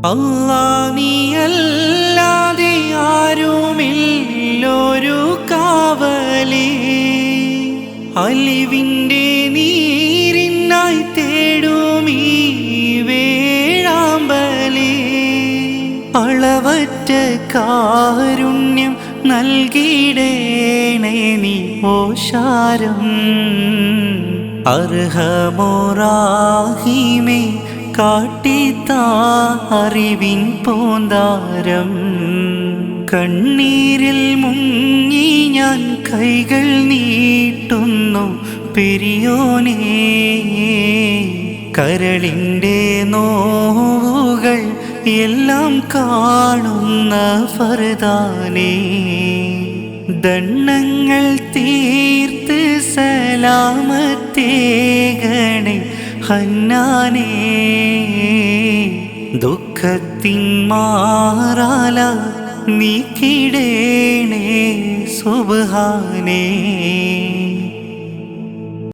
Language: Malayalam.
അല്ലാ നീയല്ലാതെ ആരുമില്ലൊരു കാവലി, അലിവിൻ്റെ നീരിനായി തേടുമീ വേഴാമ്പലി. അളവറ്റ കാരുണ്യം നൽകിടേണേ നീ ഓശാരം, അർഹമോറാഹിമേ കാട്ടിത്താ അറിവിൻ പോന്താരം. കണ്ണീരിൽ മുങ്ങി ഞാൻ കൈകൾ നീട്ടുന്നു പെരിയോനേ, കരളിൻ്റെ നോവുകൾ എല്ലാം കാണുന്ന ഫർദാനേ. ദണ്ണങ്ങൾ തീർത്ത് സലാമത്തേകണേ ഹന്നാനേ, ദുഃഖത്തിൻ മാറാല നീക്കിടേണേ സുബ്ഹാനേ.